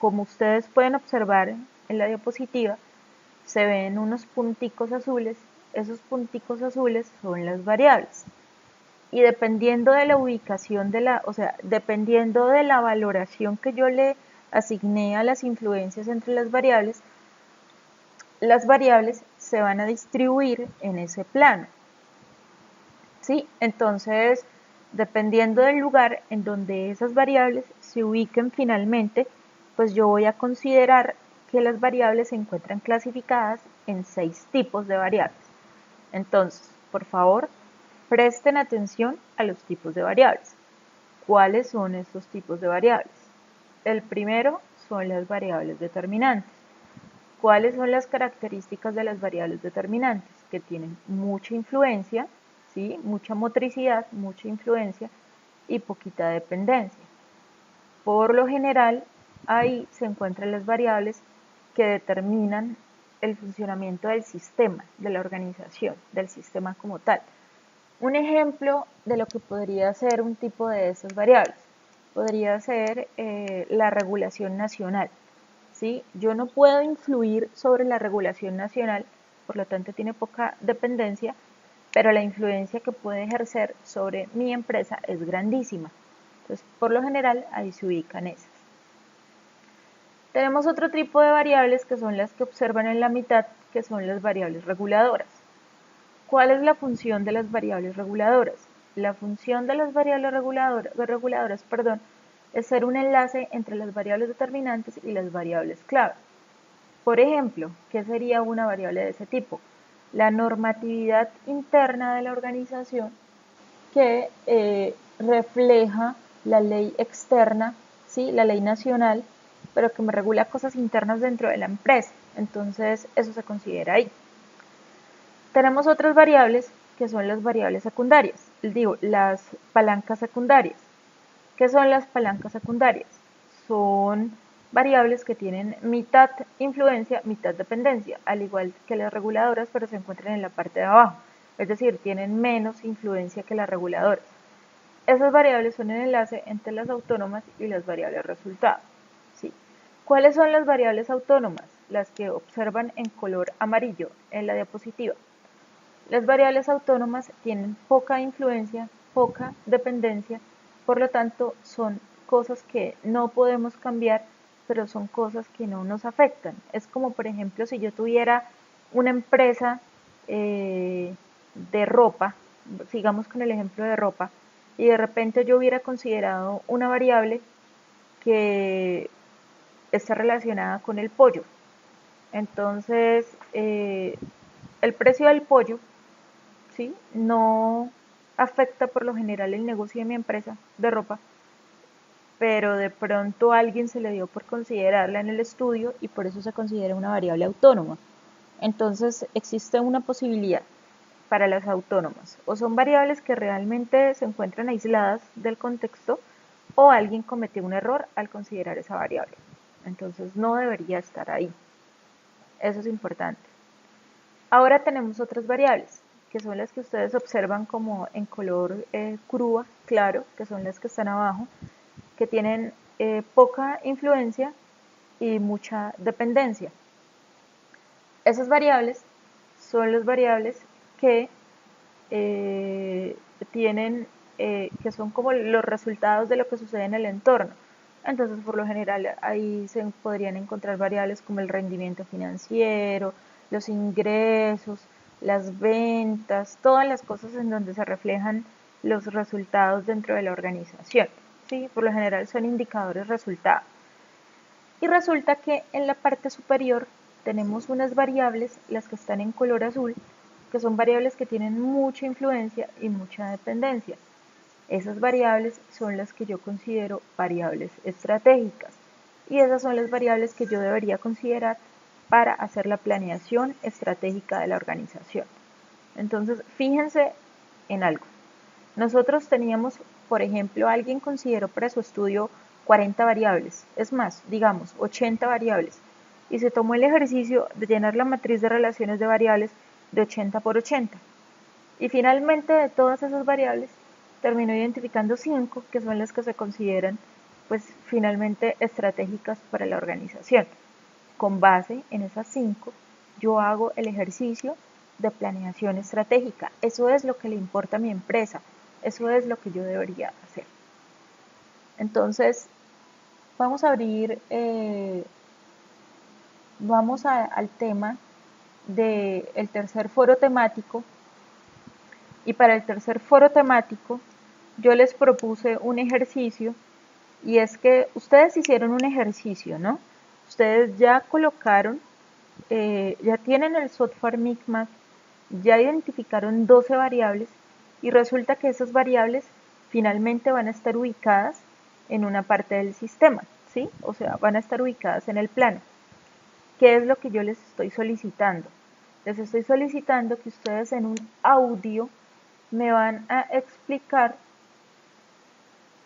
como ustedes pueden observar en la diapositiva, se ven unos punticos azules. Esos punticos azules son las variables. Y dependiendo de la ubicación o sea, dependiendo de la valoración que yo le asigné a las influencias entre las variables se van a distribuir en ese plano. ¿Sí? Entonces, dependiendo del lugar en donde esas variables se ubiquen finalmente, pues yo voy a considerar que las variables se encuentran clasificadas en 6 tipos de variables. Entonces, por favor, presten atención a los tipos de variables. ¿Cuáles son estos tipos de variables? El primero son las variables determinantes. ¿Cuáles son las características de las variables determinantes? Que tienen mucha influencia, ¿sí? Mucha motricidad, mucha influencia y poquita dependencia. Por lo general, ahí se encuentran las variables que determinan el funcionamiento del sistema, de la organización, del sistema como tal. Un ejemplo de lo que podría ser un tipo de estas variables podría ser la regulación nacional. ¿Sí? Yo no puedo influir sobre la regulación nacional, por lo tanto tiene poca dependencia, pero la influencia que puede ejercer sobre mi empresa es grandísima. Entonces, por lo general, ahí se ubican esas. Tenemos otro tipo de variables que son las que observan en la mitad, que son las variables reguladoras. ¿Cuál es la función de las variables reguladoras? La función de las variables reguladoras es ser un enlace entre las variables determinantes y las variables clave. Por ejemplo, ¿qué sería una variable de ese tipo? La normatividad interna de la organización que refleja la ley externa, ¿sí? La ley nacional, pero que me regula cosas internas dentro de la empresa. Entonces, eso se considera ahí. Tenemos otras variables que son las variables secundarias, digo, las palancas secundarias. ¿Qué son las palancas secundarias? Son variables que tienen mitad influencia, mitad dependencia, al igual que las reguladoras, pero se encuentran en la parte de abajo, es decir, tienen menos influencia que las reguladoras. Esas variables son el enlace entre las autónomas y las variables resultado. ¿Sí? ¿Cuáles son las variables autónomas? Las que observan en color amarillo en la diapositiva. Las variables autónomas tienen poca influencia, poca dependencia, por lo tanto son cosas que no podemos cambiar, pero son cosas que no nos afectan. Es como, por ejemplo, si yo tuviera una empresa de ropa, sigamos con el ejemplo de ropa, y de repente yo hubiera considerado una variable que está relacionada con el pollo. Entonces, el precio del pollo, ¿sí? No afecta por lo general el negocio de mi empresa de ropa, pero de pronto a alguien se le dio por considerarla en el estudio y por eso se considera una variable autónoma. Entonces existe una posibilidad para las autónomas, o son variables que realmente se encuentran aisladas del contexto, o alguien cometió un error al considerar esa variable. Entonces no debería estar ahí. Eso es importante. Ahora tenemos otras variables, que son las que ustedes observan como en color crúa, claro, que son las que están abajo, que tienen poca influencia y mucha dependencia. Esas variables son las variables que tienen, que son como los resultados de lo que sucede en el entorno. Entonces, por lo general, ahí se podrían encontrar variables como el rendimiento financiero, los ingresos, las ventas, todas las cosas en donde se reflejan los resultados dentro de la organización. ¿Sí? Por lo general son indicadores resultados. Y resulta que en la parte superior tenemos unas variables, las que están en color azul, que son variables que tienen mucha influencia y mucha dependencia. Esas variables son las que yo considero variables estratégicas y esas son las variables que yo debería considerar para hacer la planeación estratégica de la organización. Entonces, fíjense en algo. Nosotros teníamos, por ejemplo, alguien consideró para su estudio 40 variables, es más, digamos, 80 variables, y se tomó el ejercicio de llenar la matriz de relaciones de variables de 80 por 80. Y finalmente de todas esas variables terminó identificando 5 que son las que se consideran pues finalmente estratégicas para la organización. Con base en esas 5 yo hago el ejercicio de planeación estratégica. Eso es lo que le importa a mi empresa. Eso es lo que yo debería hacer. Entonces, vamos a abrir, al tema del tercer foro temático. Y para el tercer foro temático, yo les propuse un ejercicio y es que ustedes hicieron un ejercicio, ¿no? Ustedes ya colocaron, ya tienen el software Micmac ya identificaron 12 variables y resulta que esas variables finalmente van a estar ubicadas en una parte del sistema, ¿sí? O sea, van a estar ubicadas en el plano. ¿Qué es lo que yo les estoy solicitando? Les estoy solicitando que ustedes en un audio me van a explicar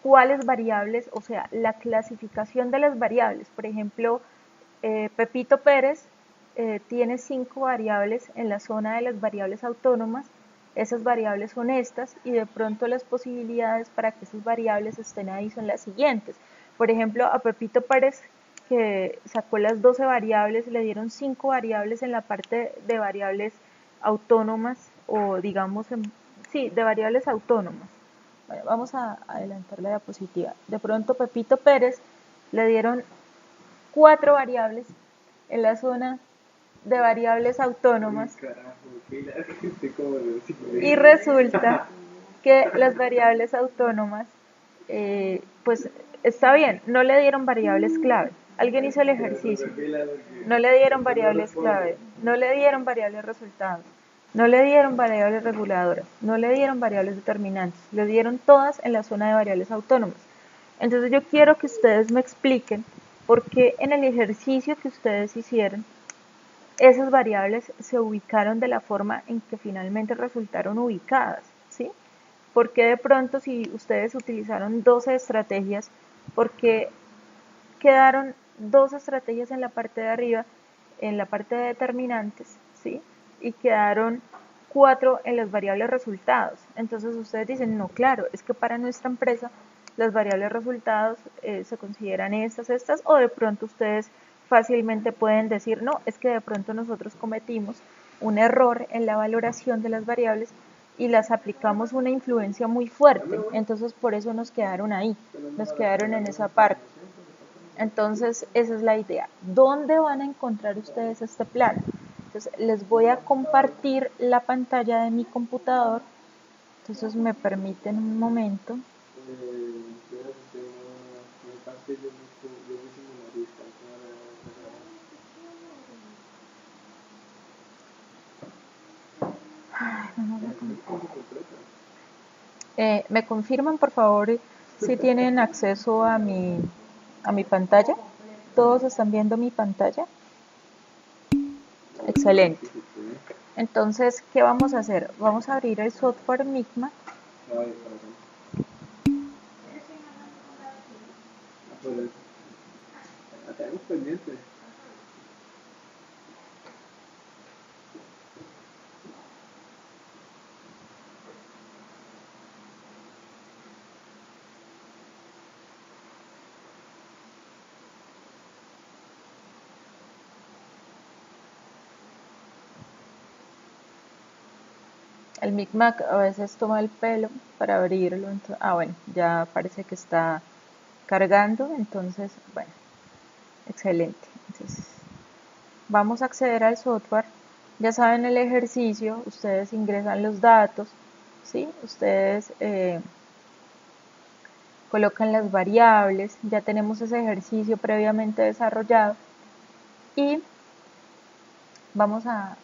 cuáles variables, o sea, la clasificación de las variables. Por ejemplo, Pepito Pérez tiene 5 variables en la zona de las variables autónomas. Esas variables son estas y de pronto las posibilidades para que esas variables estén ahí son las siguientes. Por ejemplo, a Pepito Pérez, que sacó las 12 variables, le dieron 5 variables en la parte de variables autónomas o digamos, sí, de variables autónomas. Bueno, vamos a adelantar la diapositiva. De pronto Pepito Pérez le dieron 4 variables en la zona de variables autónomas y resulta que las variables autónomas, pues está bien, no le dieron variables clave. Alguien hizo el ejercicio, no le dieron variables clave, no le dieron variables resultados, no le dieron variables reguladoras, no le dieron variables determinantes, le dieron todas en la zona de variables autónomas. Entonces yo quiero que ustedes me expliquen por qué en el ejercicio que ustedes hicieron, esas variables se ubicaron de la forma en que finalmente resultaron ubicadas, ¿sí? Porque de pronto si ustedes utilizaron 12 estrategias, porque quedaron 2 estrategias en la parte de arriba, en la parte de determinantes, ¿sí? Y quedaron 4 en las variables resultados. Entonces ustedes dicen, no, claro, es que para nuestra empresa las variables resultados se consideran estas, o de pronto ustedes fácilmente pueden decir, no, es que de pronto nosotros cometimos un error en la valoración de las variables y las aplicamos una influencia muy fuerte, entonces por eso nos quedaron ahí, nos quedaron en esa parte. Entonces, esa es la idea. ¿Dónde van a encontrar ustedes este plano? Entonces, les voy a compartir la pantalla de mi computador. Entonces, me permiten un momento. ¿Me confirman, por favor, si tienen acceso a mi pantalla? ¿Todos están viendo mi pantalla? Excelente. Entonces, ¿qué vamos a hacer? Vamos a abrir el software Migma. El Micmac a veces toma el pelo para abrirlo. Bueno, ya parece que está cargando. Entonces, bueno, excelente. Entonces, vamos a acceder al software. Ya saben el ejercicio, ustedes ingresan los datos, ¿sí? Ustedes colocan las variables, ya tenemos ese ejercicio previamente desarrollado y vamos a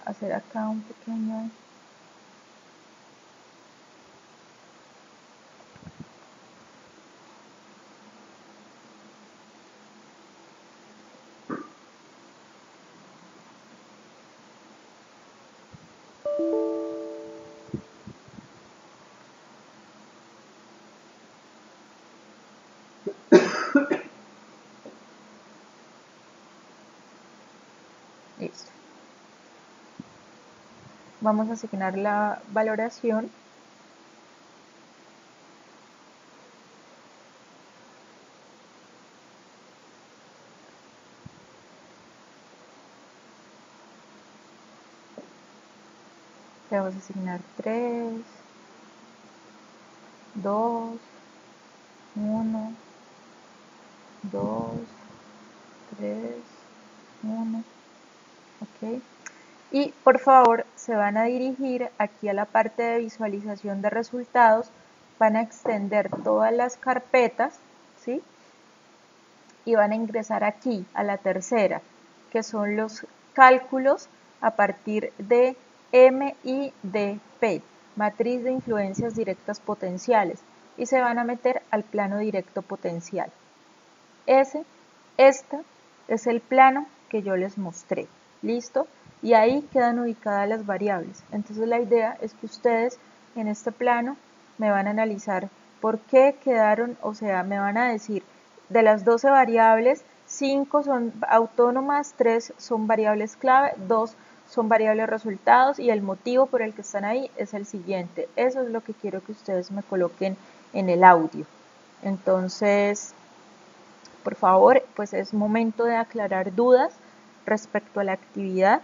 hacer acá un pequeño... Listo. Vamos a asignar la valoración. Le vamos a asignar 3, 2, 1, 2, 3, 1, ok. Y por favor se van a dirigir aquí a la parte de visualización de resultados, van a extender todas las carpetas, ¿sí? Y van a ingresar aquí a la tercera, que son los cálculos a partir de MIDP, matriz de influencias directas potenciales, y se van a meter al plano directo potencial. Este es el plano que yo les mostré, ¿listo? Y ahí quedan ubicadas las variables. Entonces la idea es que ustedes en este plano me van a analizar por qué quedaron, o sea, me van a decir de las 12 variables, 5 son autónomas, 3 son variables clave, 2 son variables resultados y el motivo por el que están ahí es el siguiente. Eso es lo que quiero que ustedes me coloquen en el audio. Entonces, por favor, pues es momento de aclarar dudas respecto a la actividad.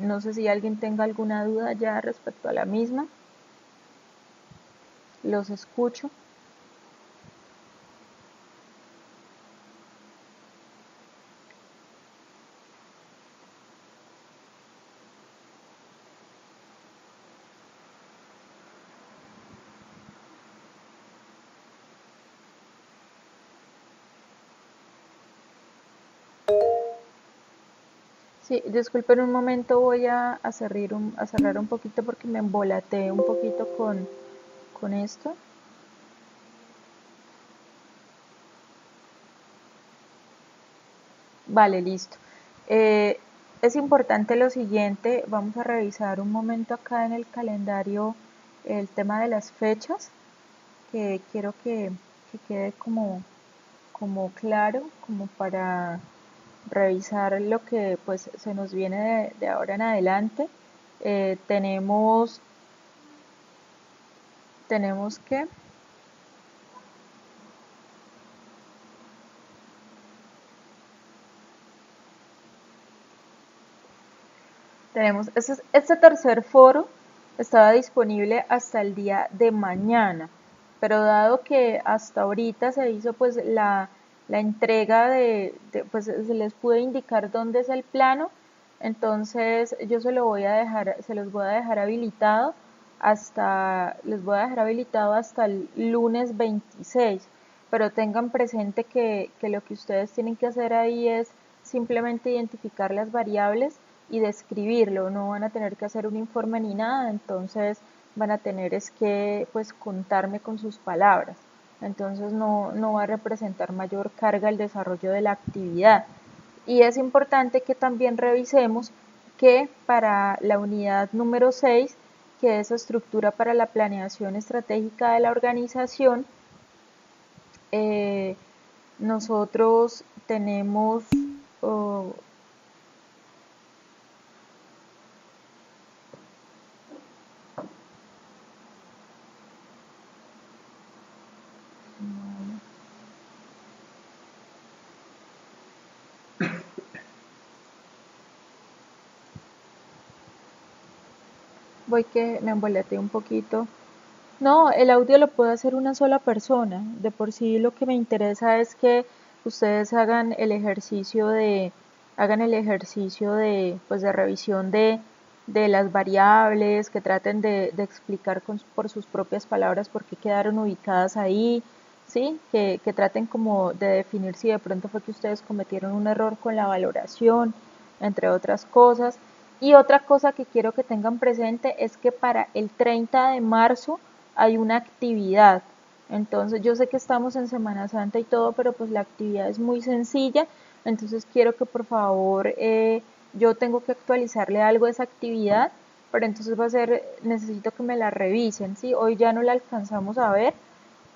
No sé si alguien tenga alguna duda ya respecto a la misma. Los escucho. Sí, disculpen un momento, voy a cerrar un poquito porque me embolaté un poquito con esto. Vale, listo. Eh, es importante lo siguiente, vamos a revisar un momento acá en el calendario el tema de las fechas, que quiero que quede como claro, como para revisar lo que pues se nos viene de ahora en adelante. Tenemos que este tercer foro estaba disponible hasta el día de mañana, pero dado que hasta ahorita se hizo pues la entrega pues se les puede indicar dónde es el plano, entonces yo se los voy a dejar habilitado les voy a dejar habilitado hasta el lunes 26, pero tengan presente que lo que ustedes tienen que hacer ahí es simplemente identificar las variables y describirlo, no van a tener que hacer un informe ni nada, entonces van a tener es que pues contarme con sus palabras, entonces no va a representar mayor carga el desarrollo de la actividad. Y es importante que también revisemos que para la unidad número 6, que es estructura para la planeación estratégica de la organización, eh, nosotros tenemos oh, voy que me emboleté un poquito. No, el audio lo puede hacer una sola persona. De por sí lo que me interesa es que ustedes hagan el ejercicio de, pues de revisión de las variables, que traten de explicar por sus propias palabras por qué quedaron ubicadas ahí, ¿sí? Que traten como de definir si de pronto fue que ustedes cometieron un error con la valoración, entre otras cosas. Y otra cosa que quiero que tengan presente es que para el 30 de marzo hay una actividad. Entonces yo sé que estamos en Semana Santa y todo, pero pues la actividad es muy sencilla. Entonces quiero que por favor yo tengo que actualizarle algo de esa actividad, pero entonces necesito que me la revisen, ¿sí? Hoy ya no la alcanzamos a ver,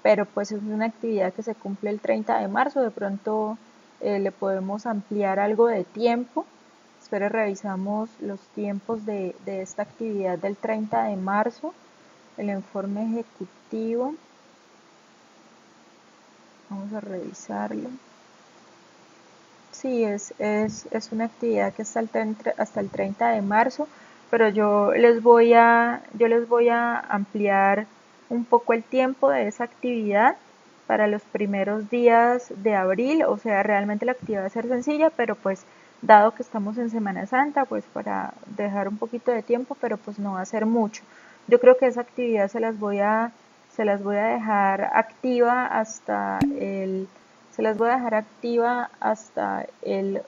pero pues es una actividad que se cumple el 30 de marzo, de pronto le podemos ampliar algo de tiempo. Espero revisamos los tiempos de esta actividad del 30 de marzo, el informe ejecutivo. Vamos a revisarlo. Sí, es una actividad que está hasta el 30 de marzo, pero yo les voy a ampliar un poco el tiempo de esa actividad para los primeros días de abril, o sea, realmente la actividad va a ser sencilla, pero pues dado que estamos en Semana Santa, pues para dejar un poquito de tiempo, pero pues no va a ser mucho. Yo creo que esa actividad se las voy a dejar activa se las voy a dejar activa hasta el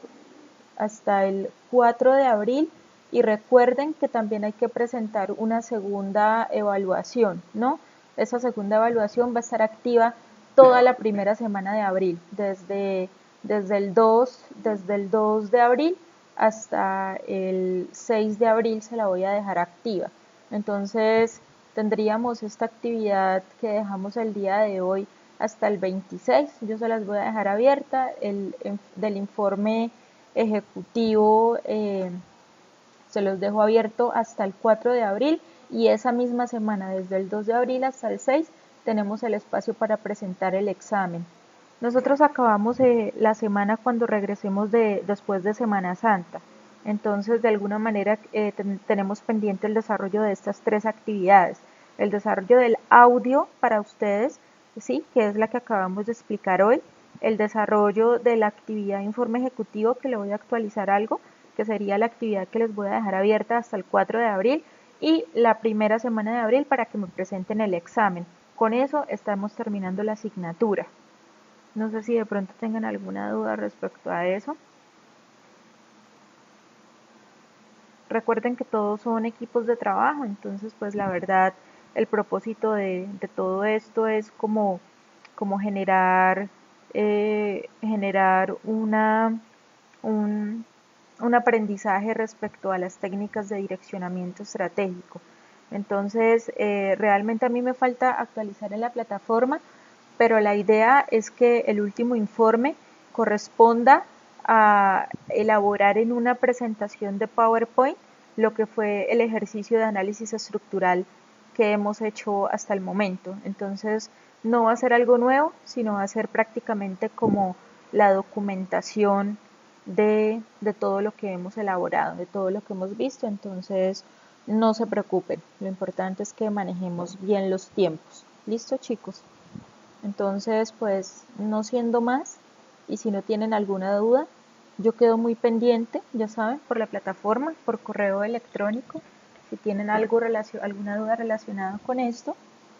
4 de abril Y recuerden que también hay que presentar una segunda evaluación, ¿no? Esa segunda evaluación va a estar activa toda la primera semana de abril, desde el 2 de abril hasta el 6 de abril se la voy a dejar activa. Entonces tendríamos esta actividad que dejamos el día de hoy hasta el 26. Yo se las voy a dejar abierta. Del informe ejecutivo se los dejo abierto hasta el 4 de abril y esa misma semana, desde el 2 de abril hasta el 6, tenemos el espacio para presentar el examen. Nosotros acabamos la semana cuando regresemos después de Semana Santa. Entonces, de alguna manera, tenemos pendiente el desarrollo de estas tres actividades. El desarrollo del audio para ustedes, sí, que es la que acabamos de explicar hoy. El desarrollo de la actividad de informe ejecutivo, que le voy a actualizar algo, que sería la actividad que les voy a dejar abierta hasta el 4 de abril. Y la primera semana de abril para que me presenten el examen. Con eso estamos terminando la asignatura. No sé si de pronto tengan alguna duda respecto a eso. Recuerden que todos son equipos de trabajo, entonces pues la verdad el propósito de todo esto es como generar, generar un aprendizaje respecto a las técnicas de direccionamiento estratégico. Entonces, realmente a mí me falta actualizar en la plataforma, pero la idea es que el último informe corresponda a elaborar en una presentación de PowerPoint lo que fue el ejercicio de análisis estructural que hemos hecho hasta el momento. Entonces, no va a ser algo nuevo, sino va a ser prácticamente como la documentación de todo lo que hemos elaborado, de todo lo que hemos visto. Entonces, no se preocupen, lo importante es que manejemos bien los tiempos. ¿Listo, chicos? Entonces, pues no siendo más, y si no tienen alguna duda, yo quedo muy pendiente, ya saben, por la plataforma, por correo electrónico, si tienen alguna duda relacionada con esto,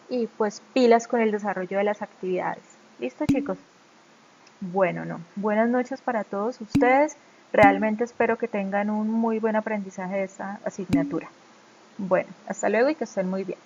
y pues pilas con el desarrollo de las actividades. ¿Listo, chicos? Bueno, no. Buenas noches para todos ustedes. Realmente espero que tengan un muy buen aprendizaje de esta asignatura. Bueno, hasta luego y que estén muy bien.